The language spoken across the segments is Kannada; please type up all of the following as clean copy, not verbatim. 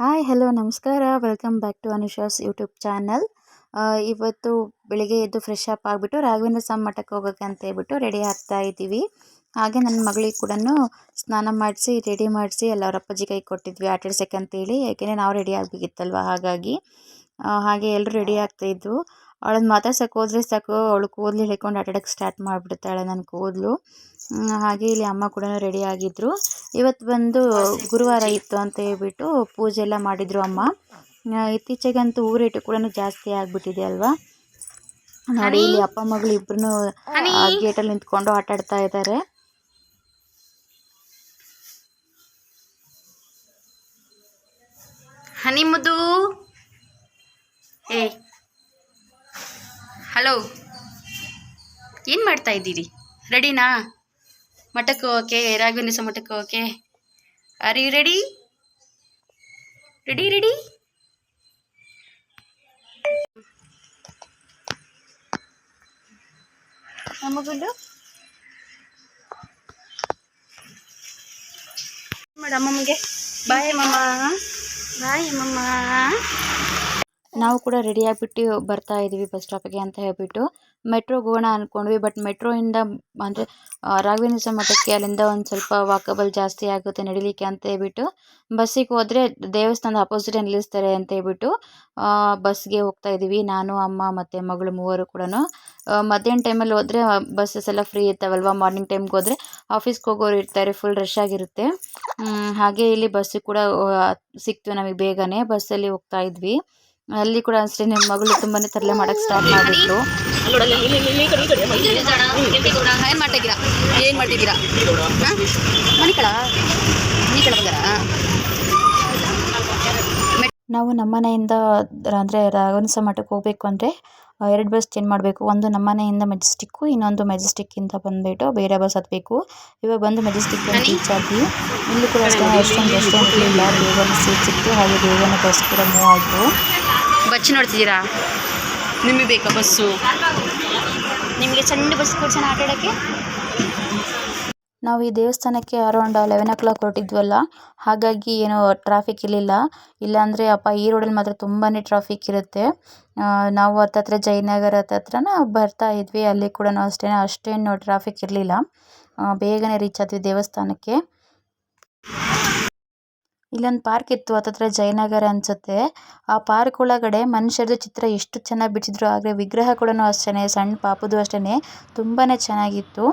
ಹಾಯ್ ಹಲೋ ನಮಸ್ಕಾರ welcome back to Anusha's YouTube channel. ಇವತ್ತು ಬೆಳಿಗ್ಗೆ ಎದ್ದು ಫ್ರೆಶ್ ಅಪ್ ಆಗಿಬಿಟ್ಟು ರಾಘವೇಂದ್ರ ಸ್ವಾಮಿ ಮಠಕ್ಕೆ ಹೋಗೋಕ್ಕೆ ಅಂತ ಹೇಳ್ಬಿಟ್ಟು ರೆಡಿ ಆಗ್ತಾ ಇದ್ದೀವಿ. ಹಾಗೆ ನನ್ನ ಮಗಳಿಗೆ ಕೂಡ ಸ್ನಾನ ಮಾಡಿಸಿ ರೆಡಿ ಮಾಡಿಸಿ ಎಲ್ಲ ಅವ್ರ ಅಪ್ಪಾಜಿ ಕೈ ಕೊಟ್ಟಿದ್ವಿ ಆಟಾಡ್ಸೋಕ್ಕೆ ಅಂತೇಳಿ, ಯಾಕೆಂದರೆ ನಾವು ರೆಡಿ ಆಗಬೇಕಿತ್ತಲ್ವ ಹಾಗಾಗಿ. ಹಾಗೆ ಎಲ್ಲರೂ ರೆಡಿ ಆಗ್ತಾಯಿದ್ವು. ಅವಳನ್ನು ಮಾತಾಡ್ಸೋಕೆ ಹೋದರೆ ಸಾಕು ಅವಳು ಕೂದಲು ಹೇಳ್ಕೊಂಡು ಆಟಾಡೋಕ್ಕೆ ಸ್ಟಾರ್ಟ್ ಮಾಡಿಬಿಡ್ತಾಳೆ ನನ್ನ ಕೂದಲು. ಹಾಗೆ ಇಲ್ಲಿ ಅಮ್ಮ ಕೂಡ ರೆಡಿ ಆಗಿದ್ದರು. ಇವತ್ತು ಬಂದು ಗುರುವಾರ ಇತ್ತು ಅಂತ ಹೇಳ್ಬಿಟ್ಟು ಪೂಜೆ ಎಲ್ಲ ಮಾಡಿದರು ಅಮ್ಮ. ಇತ್ತೀಚೆಗಂತೂ ಊರೇಟು ಕೂಡ ಜಾಸ್ತಿ ಆಗಿಬಿಟ್ಟಿದೆ ಅಲ್ವಾ. ನೋಡಿ ಇಲ್ಲಿ ಅಪ್ಪ ಮಗಳು ಇಬ್ಬರೂ ಗೇಟಲ್ಲಿ ನಿಂತ್ಕೊಂಡು ಆಟ ಆಡ್ತಾ ಇದ್ದಾರೆ. ಹನಿ ಮುದ್ದು, ಏ ಹಲೋ, ಏನು ಮಾಡ್ತಾ ಇದ್ದೀರಿ? ರೆಡಿನಾ ಮಠಕ್ಕೆ ಹೋಗೋಕ್ಕೆ, ರಾಘವೇಂದ್ರ ಸ್ವಾಮಿ ಮಠಕ್ಕೆ ಹೋಗೋಕ್ಕೆ? Are you ready? Ready ready ಅಮ್ಮಗೊಂಡು ಮಾಡ ಅಮ್ಮಮ್ಮಗೆ ಬಾಯ್ ಅಮ್ಮಮ್ಮ, ಬಾಯ್ ಅಮ್ಮಮ್ಮ. ನಾವು ಕೂಡ ರೆಡಿ ಆಗಿಬಿಟ್ಟು ಬರ್ತಾ ಇದ್ದೀವಿ ಬಸ್ ಸ್ಟಾಪಿಗೆ ಅಂತ ಹೇಳ್ಬಿಟ್ಟು. ಮೆಟ್ರೋಗೆ ಹೋಗೋಣ ಅಂದ್ಕೊಂಡ್ವಿ, ಬಟ್ ಮೆಟ್ರೋಯಿಂದ ಅಂದರೆ ರಾಘವೇಂದ್ರ ಸ್ವಾಮಿ ಮಠಕ್ಕೆ ಅಲ್ಲಿಂದ ಒಂದು ಸ್ವಲ್ಪ ವಾಕಬಲ್ ಜಾಸ್ತಿ ಆಗುತ್ತೆ ನಡಿಲಿಕ್ಕೆ ಅಂತ ಹೇಳ್ಬಿಟ್ಟು ಬಸ್ಸಿಗೆ ಹೋದರೆ ದೇವಸ್ಥಾನದ ಅಪೋಸಿಟ್ ನಿಲ್ಲಿಸ್ತಾರೆ ಅಂತ ಹೇಳ್ಬಿಟ್ಟು ಬಸ್ಗೆ ಹೋಗ್ತಾ ಇದ್ದೀವಿ. ನಾನು ಅಮ್ಮ ಮತ್ತು ಮಗಳು ಮೂವರು ಕೂಡ. ಮಧ್ಯಾಹ್ನ ಟೈಮಲ್ಲಿ ಹೋದರೆ ಬಸ್ಸಸ್ ಎಲ್ಲ ಫ್ರೀ ಇರ್ತಾವಲ್ವ. ಮಾರ್ನಿಂಗ್ ಟೈಮ್ಗೆ ಹೋದರೆ ಆಫೀಸ್ಗೆ ಹೋಗೋರು ಇರ್ತಾರೆ, ಫುಲ್ ರಶ್ ಆಗಿರುತ್ತೆ. ಹಾಗೆ ಇಲ್ಲಿ ಬಸ್ಸು ಕೂಡ ಸಿಕ್ತು ನಮಗೆ ಬೇಗನೆ. ಬಸ್ಸಲ್ಲಿ ಹೋಗ್ತಾ ಇದ್ವಿ. ಅಲ್ಲಿ ಕೂಡ ಅಷ್ಟೇ ನಿಮ್ಮ ಮಗಳು ತುಂಬಾ ತರಲೆ ಮಾಡೋಕ್ಕೆ ಸ್ಟಾರ್ಟ್ ಮಾಡಿಬಿಟ್ರು. ಏನು ಮಾಡ್ತಿದ್ದೀರಾ? ಏನು ಮಾಡ್ತಿದ್ದೀರಾ? ಮನೆ ಕಳ ಬಂದಾರ. ನಾವು ನಮ್ಮ ಮನೆಯಿಂದ ಅಂದರೆ ರಾಘವೇಂದ್ರ ಸ್ವಾಮಿ ಮಠಕ್ಕೆ ಹೋಗಬೇಕು ಅಂದರೆ 2 ಬಸ್ ಚೇಂಜ್ ಮಾಡಬೇಕು. ಒಂದು ನಮ್ಮ ಮನೆಯಿಂದ ಮೆಜೆಸ್ಟಿಕ್ಕು, ಇನ್ನೊಂದು ಮೆಜೆಸ್ಟಿಕ್ಕಿಂದ ಬಂದುಬಿಟ್ಟು ಬೇರೆ ಬಸ್ ಹತ್ತಬೇಕು. ಇವಾಗ ಬಂದು ಮೆಜೆಸ್ಟಿಕ್ ಬಂದು ರೀಚ್ ಆದ್ವಿ. ಇಲ್ಲಿ ಕೂಡ ಅಷ್ಟೇ ಅಷ್ಟೊಂದು ಇರಲಿಲ್ಲ, ಬೇಗನೆ ಸೀಟ್ ಸಿಕ್ತು. ಹಾಗೆ ಬೇಗನೆ ಬಸ್ ಕೂಡ ಮೂವ್ ಆಯಿತು. ಬಚ್ಚಿ ನೋಡ್ತಿದ್ದೀರಾ? ನಿಮಗೆ ಬೇಕಾ ಬಸ್ಸು? ನಿಮಗೆ ಸಣ್ಣ ಬಸ್ ಕೊಡ್ಸೋಣ ಆಟ ಆಡೋಕ್ಕೆ? ನಾವು ಈ ದೇವಸ್ಥಾನಕ್ಕೆ ಅರೌಂಡ್ 11 o'clock ಹೊರಟಿದ್ವಲ್ಲ, ಹಾಗಾಗಿ ಏನೋ ಟ್ರಾಫಿಕ್ ಇರಲಿಲ್ಲ. ಇಲ್ಲಾಂದರೆ ಈ ರೋಡಲ್ಲಿ ಮಾತ್ರ ತುಂಬಾ ಟ್ರಾಫಿಕ್ ಇರುತ್ತೆ. ನಾವು ಹತ್ತತ್ರ ಜಯನಗರ ಹತ್ರನ ಬರ್ತಾ ಇದ್ವಿ. ಅಲ್ಲಿ ಕೂಡ ಅಷ್ಟೇನು ಟ್ರಾಫಿಕ್ ಇರಲಿಲ್ಲ. ಬೇಗನೆ ರೀಚ್ ಆದ್ವಿ ದೇವಸ್ಥಾನಕ್ಕೆ. ಇಲ್ಲೊಂದು ಪಾರ್ಕ್ ಇತ್ತು ಹತ್ತತ್ರ ಜಯನಗರ ಅನಿಸುತ್ತೆ. ಆ ಪಾರ್ಕ್ ಒಳಗಡೆ ಮನುಷ್ಯರದ್ದು ಚಿತ್ರ ಎಷ್ಟು ಚೆನ್ನಾಗಿ ಬಿಡಿಸಿದ್ರು. ಹಾಗೆ ವಿಗ್ರಹ ಕೂಡ ಅಷ್ಟೇ, ಸಣ್ಣ ಪಾಪುದು ಅಷ್ಟೇ ತುಂಬಾ ಚೆನ್ನಾಗಿತ್ತು.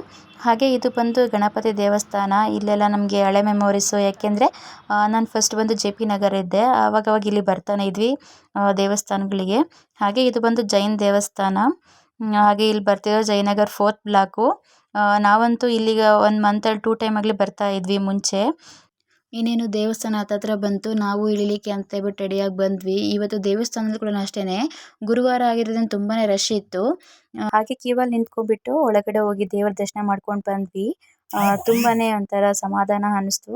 ಹಾಗೆ ಇದು ಬಂದು ಗಣಪತಿ ದೇವಸ್ಥಾನ. ಇಲ್ಲೆಲ್ಲ ನಮಗೆ ಹಳೆ ಮೆಮೊರೀಸು. ಯಾಕೆಂದರೆ ನಾನು ಫಸ್ಟ್ ಬಂದು JP ನಗರ ಇದ್ದೆ, ಆವಾಗವಾಗ ಇಲ್ಲಿ ಬರ್ತಾನೆ ಇದ್ವಿ ದೇವಸ್ಥಾನಗಳಿಗೆ. ಹಾಗೆ ಇದು ಬಂದು ಜೈನ್ ದೇವಸ್ಥಾನ. ಹಾಗೆ ಇಲ್ಲಿ ಬರ್ತಿರೋ ಜಯನಗರ್ 4th ಬ್ಲಾಕು. ನಾವಂತೂ ಇಲ್ಲಿಗೆ 1 ಮಂತಲ್ಲಿ 2 ಟೈಮ್ ಆಗಲಿ ಬರ್ತಾ ಇದ್ವಿ ಮುಂಚೆ. ಇನ್ನೇನು ದೇವಸ್ಥಾನ ಹತ್ತತ್ರ ಬಂತು. ನಾವು ಇಳಿಲಿಕ್ಕೆ ಅಂತ ಹೇಳ್ಬಿಟ್ಟು ರೆಡಿಯಾಗಿ ಬಂದ್ವಿ. ಇವತ್ತು ದೇವಸ್ಥಾನದಲ್ಲಿ ಕೂಡ ಅಷ್ಟೇ ಗುರುವಾರ ಆಗಿರೋದ್ರಿಂದ ತುಂಬಾ ರಶ್ ಇತ್ತು. ಹಾಗೆ ಕ್ಯೂವಲ್ಲಿ ನಿಂತ್ಕೊಂಡ್ಬಿಟ್ಟು ಒಳಗಡೆ ಹೋಗಿ ದೇವರ ದರ್ಶನ ಮಾಡ್ಕೊಂಡು ಬಂದ್ವಿ. ತುಂಬಾ ಒಂಥರ ಸಮಾಧಾನ ಅನ್ನಿಸ್ತು.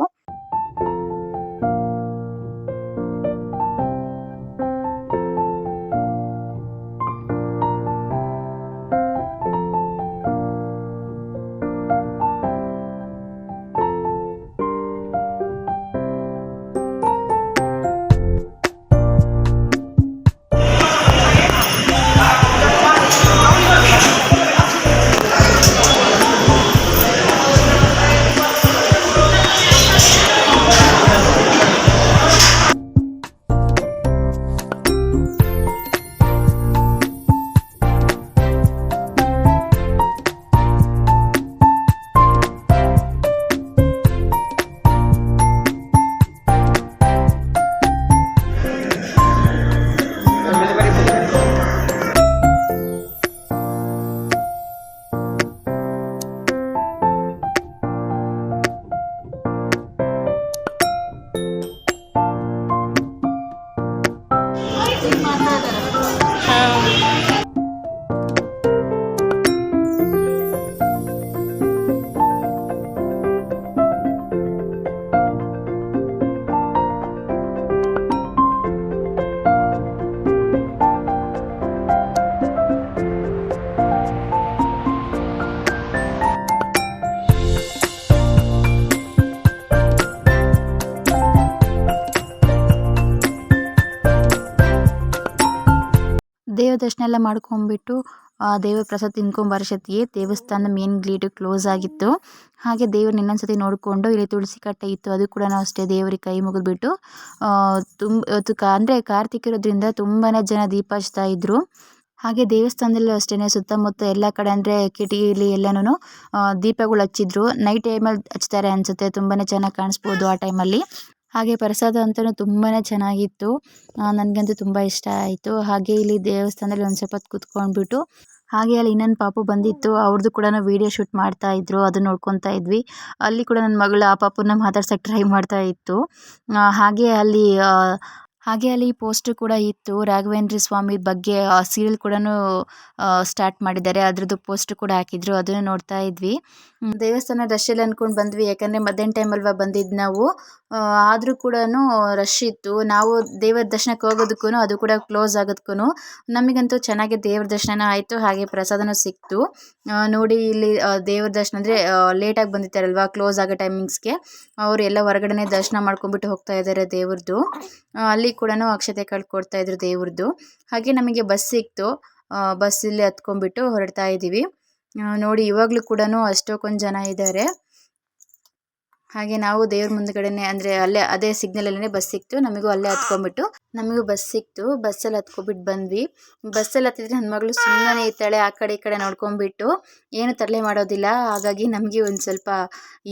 ದೇವ್ರ ದರ್ಶನ ಎಲ್ಲ ಮಾಡ್ಕೊಂಡ್ಬಿಟ್ಟು ದೇವ್ರ ಪ್ರಸಾದ ತಿನ್ಕೊಂಬರೋಷ್ಟೊತ್ತಿಗೆ ದೇವಸ್ಥಾನದ ಮೇನ್ ಗೇಟು ಕ್ಲೋಸ್ ಆಗಿತ್ತು. ಹಾಗೆ ದೇವ್ರನ್ನ ಇನ್ನೊಂದ್ಸತಿ ನೋಡಿಕೊಂಡು ಇಲ್ಲಿ ತುಳಸಿ ಕಟ್ಟೆ ಇತ್ತು, ಅದು ಕೂಡ ಅಷ್ಟೇ ದೇವ್ರಿಗೆ ಕೈ ಮುಗಿದ್ಬಿಟ್ಟು ಅಂದರೆ ಕಾರ್ತಿಕ್ ಇರೋದ್ರಿಂದ ತುಂಬಾ ಜನ ದೀಪ ಹಚ್ತಾ ಇದ್ರು. ಹಾಗೆ ದೇವಸ್ಥಾನದಲ್ಲೂ ಅಷ್ಟೇ ಸುತ್ತಮುತ್ತ ಎಲ್ಲ ಕಡೆ ಅಂದರೆ ಕಿಟಕಿಲಿ ಎಲ್ಲನೂ ದೀಪಗಳು ಹಚ್ಚಿದ್ರು. ನೈಟ್ ಟೈಮಲ್ಲಿ ಹಚ್ತಾರೆ ಅನಿಸುತ್ತೆ, ತುಂಬಾ ಚೆನ್ನಾಗಿ ಕಾಣಿಸ್ಬೋದು ಆ ಟೈಮಲ್ಲಿ. ಹಾಗೆ ಪ್ರಸಾದ ಅಂತಲೂ ತುಂಬಾ ಚೆನ್ನಾಗಿತ್ತು, ನನಗಂತೂ ತುಂಬ ಇಷ್ಟ ಆಯಿತು. ಹಾಗೆ ಇಲ್ಲಿ ದೇವಸ್ಥಾನದಲ್ಲಿ ಒಂದು ಸ್ವಲ್ಪ ಹೊತ್ತು ಕೂತ್ಕೊಂಡ್ಬಿಟ್ಟು ಹಾಗೆ ಅಲ್ಲಿ ಇನ್ನೊಂದು ಪಾಪು ಬಂದಿತ್ತು, ಅವ್ರದ್ದು ಕೂಡ ವೀಡಿಯೋ ಶೂಟ್ ಮಾಡ್ತಾ ಇದ್ರು, ಅದನ್ನ ನೋಡ್ಕೊತಾ ಇದ್ವಿ. ಅಲ್ಲಿ ಕೂಡ ನನ್ನ ಮಗಳು ಆ ಪಾಪುನ ಮಾತಾಡ್ಸೋಕ್ಕೆ ಟ್ರೈ ಮಾಡ್ತಾ ಇತ್ತು. ಹಾಗೆ ಅಲ್ಲಿ ಪೋಸ್ಟರ್ ಕೂಡ ಇತ್ತು, ರಾಘವೇಂದ್ರ ಸ್ವಾಮಿ ಬಗ್ಗೆ ಸೀರಿಯಲ್ ಕೂಡ ಸ್ಟಾರ್ಟ್ ಮಾಡಿದ್ದಾರೆ, ಅದ್ರದ್ದು ಪೋಸ್ಟರ್ ಕೂಡ ಹಾಕಿದ್ರು, ಅದನ್ನು ನೋಡ್ತಾ ಇದ್ವಿ. ದೇವಸ್ಥಾನ ರಶ್ ಇಲ್ಲ ಅಂದ್ಕೊಂಡು ಬಂದ್ವಿ, ಯಾಕಂದರೆ ಮಧ್ಯಾಹ್ನ ಟೈಮ್ ಅಲ್ವಾ ಬಂದಿದ್ದು ನಾವು. ಆದರೂ ಕೂಡ ರಶ್ ಇತ್ತು. ನಾವು ದೇವರ ದರ್ಶನಕ್ಕೆ ಹೋಗೋದಕ್ಕೂ ಅದು ಕೂಡ ಕ್ಲೋಸ್ ಆಗೋದಕ್ಕೂ ನಮಗಂತೂ ಚೆನ್ನಾಗಿ ದೇವ್ರ ದರ್ಶನ ಆಯಿತು, ಹಾಗೆ ಪ್ರಸಾದನೂ ಸಿಕ್ತು. ನೋಡಿ ಇಲ್ಲಿ ದೇವ್ರ ದರ್ಶನ ಅಂದರೆ ಲೇಟಾಗಿ ಬಂದಿರ್ತಾರಲ್ವ ಕ್ಲೋಸ್ ಆಗೋ ಟೈಮಿಂಗ್ಸ್ಗೆ, ಅವರು ಎಲ್ಲ ಹೊರಗಡೆ ದರ್ಶನ ಮಾಡ್ಕೊಂಡ್ಬಿಟ್ಟು ಹೋಗ್ತಾ ಇದ್ದಾರೆ ದೇವ್ರದ್ದು. ಅಲ್ಲಿ ಕೂಡ ಅಕ್ಷತೆ ಕೊಡ್ತಾ ಇದ್ರು ದೇವ್ರದ್ದು. ಹಾಗೆ ನಮಗೆ ಬಸ್ ಸಿಕ್ತು, ಬಸ್ಸಲ್ಲಿ ಹತ್ಕೊಂಡ್ಬಿಟ್ಟು ಹೊರಡ್ತಾ ಇದ್ದೀವಿ. ನೋಡಿ ಇವಾಗಲೂ ಕೂಡ ಅಷ್ಟೊಂದು ಜನ ಇದ್ದಾರೆ. ಹಾಗೆ ನಾವು ದೇವ್ರ ಮುಂದ್ಗಡೆನೆ ಅಂದರೆ ಅಲ್ಲೇ ಅದೇ ಸಿಗ್ನಲಲ್ಲೇ ಬಸ್ ಸಿಕ್ತು, ನಮಗೂ ಅಲ್ಲೇ ಹತ್ಕೊಂಡ್ಬಿಟ್ಟು ನಮಗೂ ಬಸ್ ಸಿಕ್ತು. ಬಸ್ಸಲ್ಲಿ ಹತ್ಕೊಬಿಟ್ಟು ಬಂದ್ವಿ. ಬಸ್ಸಲ್ಲಿ ಹತ್ತಿದ್ರೆ ನನ್ನ ಮಗಳು ಸುಮ್ಮನೆ ಇರ್ತಾಳೆ, ಆ ಕಡೆ ಈ ಕಡೆ ನೋಡ್ಕೊಂಡ್ಬಿಟ್ಟು ಏನು ತರಲೆ ಮಾಡೋದಿಲ್ಲ. ಹಾಗಾಗಿ ನಮಗೆ ಒಂದು ಸ್ವಲ್ಪ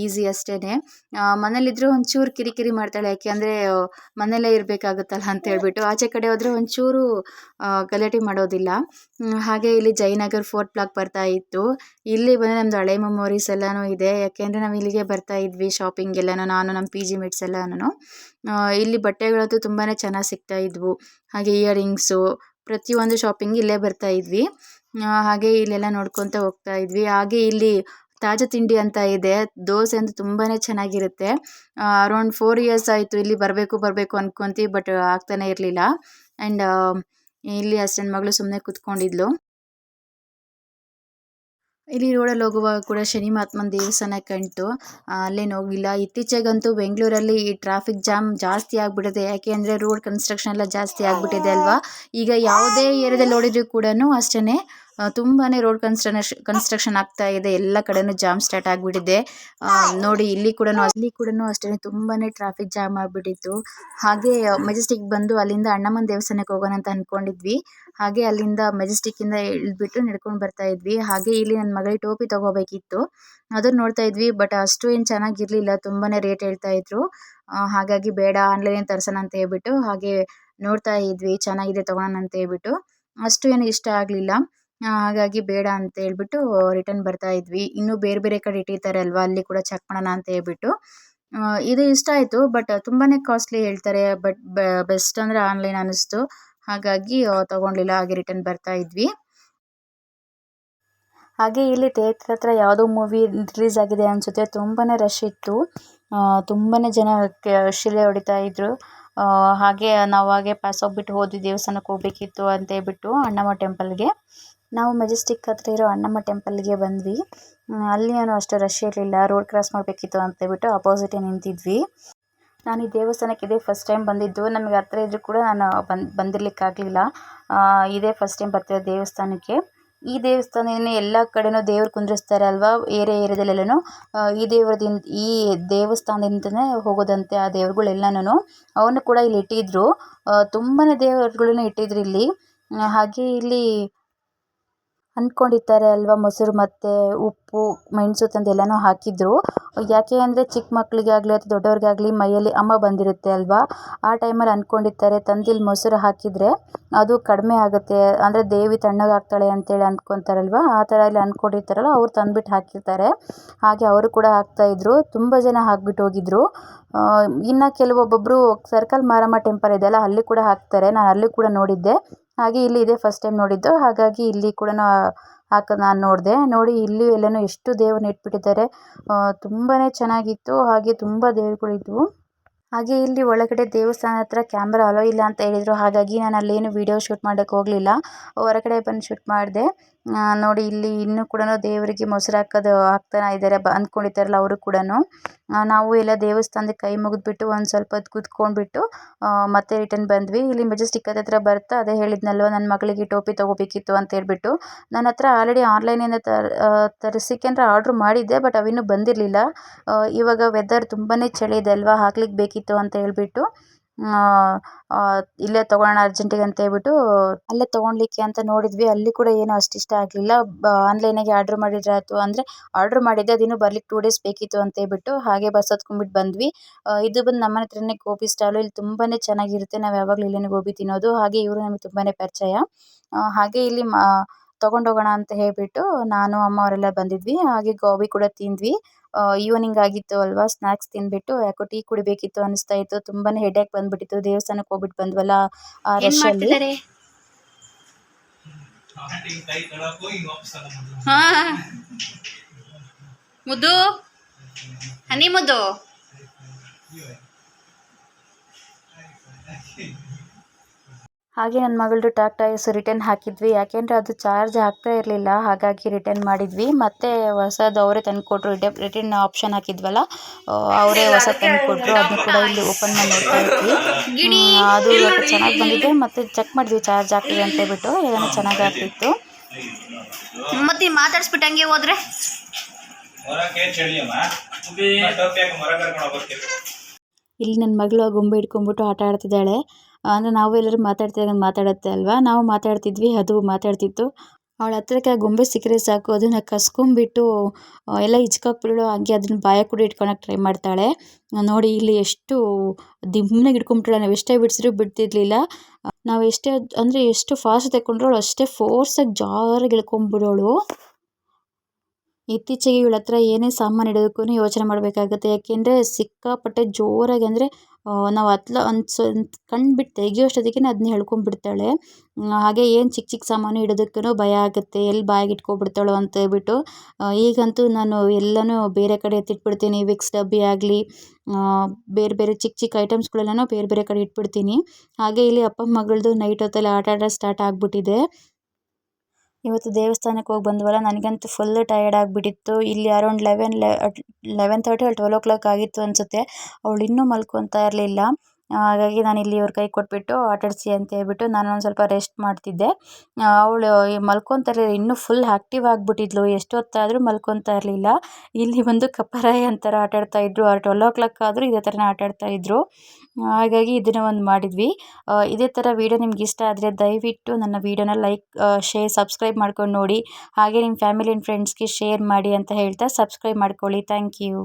ಈಸಿ ಅಷ್ಟೇ. ಮನೇಲಿದ್ದರೂ ಒಂಚೂರು ಕಿರಿಕಿರಿ ಮಾಡ್ತಾಳೆ, ಯಾಕೆ ಅಂದರೆ ಮನೆಯಲ್ಲೇ ಇರಬೇಕಾಗುತ್ತಲ್ಲ ಅಂತ ಹೇಳ್ಬಿಟ್ಟು. ಆಚೆ ಕಡೆ ಹೋದರೆ ಒಂಚೂರು ಗಲಾಟೆ ಮಾಡೋದಿಲ್ಲ. ಹಾಗೆ ಇಲ್ಲಿ ಜಯನಗರ್ ಫೋರ್ಟ್ ಬ್ಲಾಕ್ ಬರ್ತಾ ಇತ್ತು. ಇಲ್ಲಿ ಬಂದರೆ ನಮ್ಮದು ಹಳೆ ಮೆಮೊರೀಸ್ ಎಲ್ಲನೂ ಇದೆ, ಯಾಕೆಂದರೆ ನಾವು ಇಲ್ಲಿಗೆ ಬರ್ತಾ ಇದ್ವಿ ಶಾಪಿಂಗ್ ಎಲ್ಲನೂ, ನಾನು ನಮ್ಮ PG ಮೇಟ್ಸ್ ಎಲ್ಲನೂ. ಇಲ್ಲಿ ಬಟ್ಟೆಗಳಂತೂ ತುಂಬಾ ಚೆನ್ನಾಗಿ ಸಿಗ್ತಾ ಇದ್ವು. ಹಾಗೆ ಇಯರಿಂಗ್ಸು ಪ್ರತಿಯೊಂದು ಶಾಪಿಂಗ್ ಇಲ್ಲೇ ಬರ್ತಾ ಇದ್ವಿ. ಹಾಗೆ ಇಲ್ಲೆಲ್ಲ ನೋಡ್ಕೊತ ಹೋಗ್ತಾ ಇದ್ವಿ. ಹಾಗೆ ಇಲ್ಲಿ ತಾಜಾ ತಿಂಡಿ ಅಂತ ಇದೆ, ದೋಸೆ ಅಂತೂ ತುಂಬಾ ಚೆನ್ನಾಗಿರುತ್ತೆ. ಅರೌಂಡ್ 4 ಇಯರ್ಸ್ ಆಯಿತು ಇಲ್ಲಿ ಬರಬೇಕು ಅನ್ಕೊಂತೀವಿ, ಬಟ್ ಆಗ್ತಾನೆ ಇರಲಿಲ್ಲ. ಆ್ಯಂಡ್ ಇಲ್ಲಿ ಅಷ್ಟೇ ನನ್ನ ಮಗಳು ಸುಮ್ಮನೆ ಕೂತ್ಕೊಂಡಿದ್ಲು. ಇಲ್ಲಿ ರೋಡಲ್ಲಿ ಹೋಗುವಾಗ ಕೂಡ ಶನಿ ಮಹಾತ್ಮನ ದೇವಸ್ಥಾನ ಕಾಣ್ತು, ಅಲ್ಲೇನು ಹೋಗಲಿಲ್ಲ. ಇತ್ತೀಚೆಗಂತೂ ಬೆಂಗಳೂರಲ್ಲಿ ಈ ಟ್ರಾಫಿಕ್ ಜಾಮ್ ಜಾಸ್ತಿ ಆಗಿಬಿಟ್ಟಿದೆ, ಯಾಕೆ ಅಂದರೆ ರೋಡ್ ಕನ್ಸ್ಟ್ರಕ್ಷನ್ ಎಲ್ಲ ಜಾಸ್ತಿ ಆಗಿಬಿಟ್ಟಿದೆ ಅಲ್ವಾ. ಈಗ ಯಾವುದೇ ಏರಿಯಾದಲ್ಲಿ ನೋಡಿದ್ರು ಕೂಡ ಅಷ್ಟೇ ತುಂಬಾ ರೋಡ್ ಕನ್ಸ್ಟ್ರಕ್ಷನ್ ಆಗ್ತಾ ಇದೆ, ಎಲ್ಲ ಕಡೆನೂ ಜಾಮ್ ಸ್ಟಾರ್ಟ್ ಆಗಿಬಿಟ್ಟಿದೆ. ನೋಡಿ ಇಲ್ಲಿ ಕೂಡ ಅಷ್ಟೇ ತುಂಬಾ ಟ್ರಾಫಿಕ್ ಜಾಮ್ ಆಗಿಬಿಟ್ಟಿತ್ತು. ಹಾಗೆ ಮೆಜೆಸ್ಟಿಕ್ ಬಂದು ಅಲ್ಲಿಂದ ಅಣ್ಣಮ್ಮನ ದೇವಸ್ಥಾನಕ್ಕೆ ಹೋಗೋಣ ಅಂತ ಅಂದ್ಕೊಂಡಿದ್ವಿ. ಹಾಗೆ ಅಲ್ಲಿಂದ ಮೆಜೆಸ್ಟಿಕ್ಕಿಂದ ಇಳಿದ್ಬಿಟ್ಟು ನಡ್ಕೊಂಡು ಬರ್ತಾ ಇದ್ವಿ. ಹಾಗೆ ಇಲ್ಲಿ ನನ್ನ ಮಗಳಿಗೆ ಟೋಪಿ ತೊಗೋಬೇಕಿತ್ತು, ಅದನ್ನು ನೋಡ್ತಾ ಇದ್ವಿ. ಬಟ್ ಅಷ್ಟು ಏನು ಚೆನ್ನಾಗಿರಲಿಲ್ಲ, ತುಂಬಾ ರೇಟ್ ಹೇಳ್ತಾ ಇದ್ರು. ಹಾಗಾಗಿ ಬೇಡ ಆನ್ಲೈನ್ ತರ್ಸೋಣ ಅಂತ ಹೇಳ್ಬಿಟ್ಟು ಹಾಗೆ ನೋಡ್ತಾ ಇದ್ವಿ, ಚೆನ್ನಾಗಿದೆ ತೊಗೊಳೋಣ ಅಂತ ಹೇಳ್ಬಿಟ್ಟು. ಅಷ್ಟು ಏನು ಇಷ್ಟ ಆಗಲಿಲ್ಲ, ಹಾಗಾಗಿ ಬೇಡ ಅಂತ ಹೇಳ್ಬಿಟ್ಟು ರಿಟರ್ನ್ ಬರ್ತಾ ಇದ್ವಿ. ಇನ್ನೂ ಬೇರೆ ಬೇರೆ ಕಡೆ ಇಟ್ಟಿರ್ತಾರೆ ಅಲ್ವಾ, ಅಲ್ಲಿ ಕೂಡ ಚೆಕ್ ಮಾಡೋಣ ಅಂತ ಹೇಳ್ಬಿಟ್ಟು. ಇದು ಇಷ್ಟ ಆಯಿತು, ಬಟ್ ತುಂಬಾ ಕಾಸ್ಟ್ಲಿ ಹೇಳ್ತಾರೆ. ಬಟ್ ಬೆಸ್ಟ್ ಅಂದರೆ ಆನ್ಲೈನ್ ಅನ್ನಿಸ್ತು, ಹಾಗಾಗಿ ತೊಗೊಳ್ಲಿಲ್ಲ. ಹಾಗೆ ರಿಟರ್ನ್ ಬರ್ತಾ ಇದ್ವಿ. ಹಾಗೆ ಇಲ್ಲಿ ಥಿಯೇಟ್ರ್ ಹತ್ರ ಯಾವುದೋ ಮೂವಿ ರಿಲೀಸ್ ಆಗಿದೆ ಅನಿಸುತ್ತೆ, ತುಂಬಾ ರಶ್ ಇತ್ತು. ತುಂಬಾ ಜನ ಶಿಲೆ ಹೊಡಿತಾ ಇದ್ರು. ಹಾಗೆ ನಾವು ಹಾಗೆ ಪಾಸ್ ಹೋಗ್ಬಿಟ್ಟು ಹೋದ್ವಿ, ದೇವಸ್ಥಾನಕ್ಕೆ ಹೋಗಬೇಕಿತ್ತು ಅಂತ ಹೇಳ್ಬಿಟ್ಟು ಅಣ್ಣಮ್ಮ ಟೆಂಪಲ್ಗೆ. ನಾವು ಮೆಜೆಸ್ಟಿಕ್ ಹತ್ರ ಇರೋ ಅಣ್ಣಮ್ಮ ಟೆಂಪಲ್ಗೆ ಬಂದ್ವಿ. ಅಲ್ಲಿ ನಾನು ಅಷ್ಟು ರಶ್ ಇರಲಿಲ್ಲ, ರೋಡ್ ಕ್ರಾಸ್ ಮಾಡಬೇಕಿತ್ತು ಅಂತ ಹೇಳ್ಬಿಟ್ಟು ಅಪೋಸಿಟೇ ನಿಂತಿದ್ವಿ. ನಾನು ಈ ದೇವಸ್ಥಾನಕ್ಕೆ ಇದೇ ಫಸ್ಟ್ ಟೈಮ್ ಬಂದಿದ್ದು, ನಮಗೆ ಹತ್ರ ಇದ್ದರೂ ಕೂಡ ನಾನು ಬಂದಿರಲಿಕ್ಕಾಗಲಿಲ್ಲ. ಇದೇ ಫಸ್ಟ್ ಟೈಮ್ ಬರ್ತಿರೋ ದೇವಸ್ಥಾನಕ್ಕೆ. ಈ ದೇವಸ್ಥಾನನೇ ಎಲ್ಲ ಕಡೆನೂ ದೇವ್ರು ಕುಂದ್ರಿಸ್ತಾರೆ ಅಲ್ವಾ, ಏರಿಯಾದಲ್ಲೆಲ್ಲನೂ ಈ ದೇವಸ್ಥಾನದಿಂದನೇ ಹೋಗೋದಂತೆ ಆ ದೇವ್ರುಗಳೆಲ್ಲನೂ. ಅವನು ಕೂಡ ಇಲ್ಲಿ ಇಟ್ಟಿದ್ರು, ತುಂಬಾ ದೇವರುಗಳನ್ನ ಇಟ್ಟಿದ್ರು ಇಲ್ಲಿ. ಹಾಗೆ ಇಲ್ಲಿ ಅಂದ್ಕೊಂಡಿರ್ತಾರೆ ಅಲ್ವಾ, ಮೊಸರು ಮತ್ತು ಉಪ್ಪು ಮೆಣಸು ತಂದೆಲ್ಲನೂ ಹಾಕಿದ್ರು. ಯಾಕೆ ಅಂದರೆ ಚಿಕ್ಕ ಮಕ್ಕಳಿಗೆ ಆಗಲಿ ಅಥವಾ ದೊಡ್ಡವ್ರಿಗಾಗಲಿ ಮೈಯಲ್ಲಿ ಅಮ್ಮ ಬಂದಿರುತ್ತೆ ಅಲ್ವಾ, ಆ ಟೈಮಲ್ಲಿ ಅಂದ್ಕೊಂಡಿರ್ತಾರೆ ತಂದಿಲ್ಲಿ ಮೊಸರು ಹಾಕಿದರೆ ಅದು ಕಡಿಮೆ ಆಗುತ್ತೆ, ಅಂದರೆ ದೇವಿ ತಣ್ಣಗಾಗ್ತಾಳೆ ಅಂತೇಳಿ ಅಂದ್ಕೊತಾರಲ್ವ, ಆ ಥರ ಇಲ್ಲಿ ಅಂದ್ಕೊಂಡಿರ್ತಾರಲ್ಲ, ಅವ್ರು ತಂದುಬಿಟ್ಟು ಹಾಕಿರ್ತಾರೆ. ಹಾಗೆ ಅವರು ಕೂಡ ಹಾಕ್ತಾಯಿದ್ರು, ತುಂಬ ಜನ ಹಾಕ್ಬಿಟ್ಟು ಹೋಗಿದ್ರು. ಇನ್ನು ಕೆಲವೊಬ್ಬೊಬ್ಬರು ಸರ್ಕಲ್ ಮಾರಮ್ಮ ಟೆಂಪಲ್ ಇದೆಯಲ್ಲ, ಅಲ್ಲಿ ಕೂಡ ಹಾಕ್ತಾರೆ, ನಾನು ಅಲ್ಲಿ ಕೂಡ ನೋಡಿದ್ದೆ. ಹಾಗೆ ಇಲ್ಲಿ ಇದೇ ಫಸ್ಟ್ ಟೈಮ್ ನೋಡಿದ್ದು, ಹಾಗಾಗಿ ಇಲ್ಲಿ ಕೂಡ ಹಾಕೋದು ನಾನು ನೋಡಿದೆ. ನೋಡಿ ಇಲ್ಲಿ ಎಲ್ಲನೂ ಎಷ್ಟು ದೇವ್ರನ್ನ ಇಟ್ಬಿಟ್ಟಿದ್ದಾರೆ, ತುಂಬಾ ಚೆನ್ನಾಗಿತ್ತು. ಹಾಗೆ ತುಂಬ ದೇವ್ರುಗಳಿದ್ವು. ಹಾಗೆ ಇಲ್ಲಿ ಒಳಗಡೆ ದೇವಸ್ಥಾನ ಹತ್ರ ಕ್ಯಾಮ್ರಾ ಅಲೋ ಇಲ್ಲ ಅಂತ ಹೇಳಿದರು, ಹಾಗಾಗಿ ನಾನು ಅಲ್ಲೇನು ವೀಡಿಯೋ ಶೂಟ್ ಮಾಡೋಕ್ಕೆ ಹೋಗಲಿಲ್ಲ, ಹೊರಗಡೆ ಬಂದು ಶೂಟ್ ಮಾಡಿದೆ. ನೋಡಿ ಇಲ್ಲಿ ಇನ್ನೂ ಕೂಡ ದೇವರಿಗೆ ಮೊಸರು ಹಾಕ್ತಾನೆ ಇದ್ದಾರೆ ಅಂದ್ಕೊಂಡಿದ್ದಾರಲ್ಲ ಅವರು ಕೂಡ. ನಾವು ಎಲ್ಲ ದೇವಸ್ಥಾನಕ್ಕೆ ಕೈ ಮುಗಿದ್ಬಿಟ್ಟು ಒಂದು ಸ್ವಲ್ಪ ಹೊತ್ತು ಕೂತ್ಕೊಂಡ್ಬಿಟ್ಟು ಮತ್ತೆ ರಿಟರ್ನ್ ಬಂದ್ವಿ. ಇಲ್ಲಿ ಮೆಜೆಸ್ಟಿಕ್ ಹತ್ರ ಬರ್ತಾ ಅದೇ ಹೇಳಿದ್ನಲ್ವ ನನ್ನ ಮಗಳಿಗೆ ಟೋಪಿ ತೊಗೋಬೇಕಿತ್ತು ಅಂತ ಹೇಳ್ಬಿಟ್ಟು, ನನ್ನ ಹತ್ರ ಆಲ್ರೆಡಿ ಆನ್ಲೈನಿಂದ ತರಿಸಿಕೆ ಅಂದರೆ ಆರ್ಡ್ರ್ ಮಾಡಿದ್ದೆ, ಬಟ್ ಅವಿನ್ನೂ ಬಂದಿರಲಿಲ್ಲ. ಇವಾಗ ವೆದರ್ ತುಂಬಾ ಚಳಿ ಇದೆ ಅಲ್ವಾ, ಹಾಕ್ಲಿಕ್ಕೆ ಬೇಕಿತ್ತು ಅಂತ ಹೇಳ್ಬಿಟ್ಟು ಇಲ್ಲೇ ತೊಗೊಳ್ಳೋಣ ಅರ್ಜೆಂಟಿಗೆ ಅಂತ ಹೇಳ್ಬಿಟ್ಟು ಅಲ್ಲೇ ತೊಗೊಳ್ಲಿಕ್ಕೆ ಅಂತ ನೋಡಿದ್ವಿ. ಅಲ್ಲಿ ಕೂಡ ಏನೂ ಅಷ್ಟು ಇಷ್ಟ ಆಗಲಿಲ್ಲ. ಆನ್ಲೈನಾಗೆ ಆರ್ಡ್ರ್ ಮಾಡಿದ್ರೆ ಆಯಿತು ಅಂದರೆ ಆರ್ಡ್ರ್ ಮಾಡಿದ್ದೆ, ಅದಿನ್ನೂ ಬರ್ಲಿಕ್ಕೆ 2 ಡೇಸ್ ಬೇಕಿತ್ತು ಅಂತ ಹೇಳ್ಬಿಟ್ಟು ಹಾಗೆ ಬಸ್ ಹತ್ಕೊಂಡ್ಬಿಟ್ಟು ಬಂದ್ವಿ. ಇದು ಬಂದು ನಮ್ಮನೆ ಹತ್ರನೇ ಗೋಬಿ ಸ್ಟಾಲು. ಇಲ್ಲಿ ತುಂಬಾ ಚೆನ್ನಾಗಿರುತ್ತೆ, ನಾವು ಯಾವಾಗಲೂ ಇಲ್ಲೇ ಗೋಬಿ ತಿನ್ನೋದು. ಹಾಗೆ ಇವರು ನಮಗೆ ತುಂಬಾ ಪರಿಚಯ. ಹಾಗೆ ಇಲ್ಲಿ ತೊಗೊಂಡೋಗೋಣ ಅಂತ ಹೇಳ್ಬಿಟ್ಟು ನಾನು ಅಮ್ಮ ಅವರೆಲ್ಲ ಬಂದಿದ್ವಿ. ಹಾಗೆ ಗೋಬಿ ಕೂಡ ತಿಂದ್ವಿ. ಈವ್ನಿಂಗ್ ಆಗಿತ್ತು ಅಲ್ವಾ, ಸ್ನ್ಯಾಕ್ಸ್ ತಿಂದ್ಬಿಟ್ಟು ಯಾಕೋ ಟೀ ಕುಡಿಬೇಕಿತ್ತು ಅನಿಸ್ತಾ ಇತ್ತು. ತುಂಬಾ ಹೆಡೇಕ್ ಬಂದ್ಬಿಟ್ಟಿತ್ತು, ದೇವಸ್ಥಾನಕ್ಕೆ ಹೋಗ್ಬಿಟ್ಟು ಬಂದ್ವಲ್ಲ ಆ ಏನ್ ರಶ್ ಅಲ್ಲಿ. ಮಾಡ್ತಿದ್ದಾರೆ? ಹಾ ಮುದ್ದು, ಹನಿ ಮುದ್ದು. ಹಾಗೆ ನನ್ನ ಮಗಳದು ಟಾಟಾ ಎಸ್ ರಿಟರ್ನ್ ಹಾಕಿದ್ವಿ, ಯಾಕೆಂದರೆ ಅದು ಚಾರ್ಜ್ ಆಗ್ತಾ ಇರಲಿಲ್ಲ. ಹಾಗಾಗಿ ರಿಟರ್ನ್ ಮಾಡಿದ್ವಿ. ಮತ್ತೆ ಹೊಸದು ಅವರೇ ತಂದು ಕೊಟ್ಟರು. ರಿಟರ್ನ್ ಆಪ್ಷನ್ ಹಾಕಿದ್ವಲ್ಲ, ಅವರೇ ಹೊಸ ತಂದು ಕೊಟ್ಟರು. ಅದನ್ನು ಕೂಡ ಇಲ್ಲಿ ಓಪನ್ ಮಾಡಿ ನೋಡ್ತಾ ಇದ್ವಿ. ಅದು ಇವತ್ತು ಚೆನ್ನಾಗಿ ಬಂದಿದೆ. ಮತ್ತು ಚೆಕ್ ಮಾಡಿದ್ವಿ ಚಾರ್ಜ್ ಆಗ್ತಿದೆ ಅಂತ ಹೇಳ್ಬಿಟ್ಟು, ಎಲ್ಲನೂ ಚೆನ್ನಾಗಿ ಆಗ್ತಿತ್ತು. ಮತ್ತೆ ಮಾತಾಡ್ಸ್ಬಿಟ್ಟು ಹಂಗೆ ಹೋದ್ರೆ ಇಲ್ಲಿ ನನ್ನ ಮಗಳು ಗೊಂಬೆ ಹಿಡ್ಕೊಂಡ್ಬಿಟ್ಟು ಆಟ ಆಡ್ತಿದ್ದಾಳೆ. ಅಂದರೆ ನಾವು ಎಲ್ಲರೂ ಮಾತಾಡುತ್ತೆ ಅಲ್ವಾ, ನಾವು ಮಾತಾಡ್ತಿದ್ವಿ, ಅದು ಮಾತಾಡ್ತಿತ್ತು. ಅವಳ ಹತ್ರಕ್ಕೆ ಆ ಗೊಂಬೆ ಸಿಕ್ಕರೆ ಸಾಕು, ಅದನ್ನು ಕಸ್ಕೊಂಡ್ಬಿಟ್ಟು ಎಲ್ಲ ಹಿಚ್ಕಾಕ್ಬಿಡೋ ಹಾಗೆ ಅದನ್ನು ಬಾಯ ಕೂಡ ಇಟ್ಕೊಳಕ್ಕೆ ಟ್ರೈ ಮಾಡ್ತಾಳೆ. ನೋಡಿ ಇಲ್ಲಿ ಎಷ್ಟು ದಿಮ್ಮನಾಗಿ ಹಿಡ್ಕೊಂಡ್ಬಿಟ್ಟಾಳೆ. ನಾವು ಎಷ್ಟೇ ಬಿಡಿಸಿದ್ರು ಬಿಡ್ತಿರ್ಲಿಲ್ಲ. ನಾವು ಎಷ್ಟೇ ಅಂದರೆ ಎಷ್ಟು ಫಾಸ್ಟ್ ತಗೊಂಡ್ರು ಅವಳು ಅಷ್ಟೇ ಫೋರ್ಸಾಗಿ ಜಾರಾಗಿ ಇಳ್ಕೊಂಡ್ಬಿಡೋಳು. ಇತ್ತೀಚೆಗೆ ಇವಳ ಹತ್ರ ಏನೇ ಸಾಮಾನು ಇಡೋದಕ್ಕೂ ಯೋಚನೆ ಮಾಡಬೇಕಾಗುತ್ತೆ. ಯಾಕೆಂದರೆ ಸಿಕ್ಕಾಪಟ್ಟೆ ಜೋರಾಗಿ ಅಂದರೆ ನಾವು ಕಣ್ಣು ಬಿಟ್ಟು ತೆಗಿಯೋಷ್ಟೊತ್ತಿಗೆ ಅದನ್ನ ಎಳ್ಕೊಂಡ್ಬಿಡ್ತಾಳೆ. ಹಾಗೆ ಏನು ಚಿಕ್ಕ ಚಿಕ್ಕ ಸಾಮಾನು ಇಡೋದಕ್ಕೂ ಭಯ ಆಗುತ್ತೆ, ಎಲ್ಲಿ ಬಾಯಿಗೆ ಇಟ್ಕೊಬಿಡ್ತಾಳೋ ಅಂತ ಹೇಳ್ಬಿಟ್ಟು. ಈಗಂತೂ ನಾನು ಎಲ್ಲನೂ ಬೇರೆ ಕಡೆ ಎತ್ತಿಟ್ಬಿಡ್ತೀನಿ. ವಿಕ್ಸ್ ಡಬ್ಬಿ ಆಗಲಿ, ಬೇರೆ ಬೇರೆ ಚಿಕ್ಕ ಚಿಕ್ಕ ಐಟಮ್ಸ್ಗಳೆಲ್ಲನೂ ಬೇರೆ ಬೇರೆ ಕಡೆ ಇಟ್ಬಿಡ್ತೀನಿ. ಹಾಗೆ ಇಲ್ಲಿ ಅಪ್ಪ ಮಗಳದು ನೈಟ್ ಹೊತ್ತಲ್ಲಿ ಆಟ ಸ್ಟಾರ್ಟ್ ಆಗಿಬಿಟ್ಟಿದೆ. ಇವತ್ತು ದೇವಸ್ಥಾನಕ್ಕೆ ಹೋಗಿ ಬಂದ್ವಲ್ಲ, ನನಗಂತೂ ಫುಲ್ ಟಯರ್ಡ್ ಆಗಿಬಿಟ್ಟಿತ್ತು. ಇಲ್ಲಿ ಅರೌಂಡ್ 11:30 or 12 o'clock ಆಗಿತ್ತು ಅನಿಸುತ್ತೆ. ಅವಳು ಇನ್ನೂ ಮಲ್ಕೊತಾ ಇರಲಿಲ್ಲ. ಹಾಗಾಗಿ ನಾನು ಇಲ್ಲಿ ಇವ್ರ ಕೈ ಕೊಟ್ಬಿಟ್ಟು ಆಟಾಡಿಸಿ ಅಂತ ಹೇಳ್ಬಿಟ್ಟು ನಾನು ಒಂದು ಸ್ವಲ್ಪ ರೆಸ್ಟ್ ಮಾಡ್ತಿದ್ದೆ. ಅವಳು ಮಲ್ಕೊತಾ ಇರಲಿಲ್ಲ, ಇನ್ನೂ ಫುಲ್ ಆ್ಯಕ್ಟಿವ್ ಆಗಿಬಿಟ್ಟಿದ್ಲು. ಎಷ್ಟೊತ್ತಾದರೂ ಮಲ್ಕೊತಾ ಇರಲಿಲ್ಲ. ಇಲ್ಲಿ ಒಂದು ಕಪ್ಪರಾಯ ಅಂತಾರೆ ಆಟಾಡ್ತಾಯಿದ್ರು. 12 o'clock ಆದರೂ ಇದೇ ಥರನೇ ಆಟಾಡ್ತಾಯಿದ್ರು. ಹಾಗಾಗಿ ಇದನ್ನು ಒಂದು ಮಾಡಿದ್ವಿ. ಇದೇ ಥರ ವೀಡಿಯೋ ನಿಮ್ಗೆ ಇಷ್ಟ ಆದರೆ ದಯವಿಟ್ಟು ನನ್ನ ವೀಡಿಯೋನ ಲೈಕ್, ಶೇರ್, ಸಬ್ಸ್ಕ್ರೈಬ್ ಮಾಡ್ಕೊಂಡು ನೋಡಿ. ಹಾಗೆ ನಿಮ್ಮ ಫ್ಯಾಮಿಲಿ ಆ್ಯಂಡ್ ಫ್ರೆಂಡ್ಸ್ಗೆ ಶೇರ್ ಮಾಡಿ ಅಂತ ಹೇಳ್ತಾ ಸಬ್ಸ್ಕ್ರೈಬ್ ಮಾಡ್ಕೊಳ್ಳಿ. Thank you.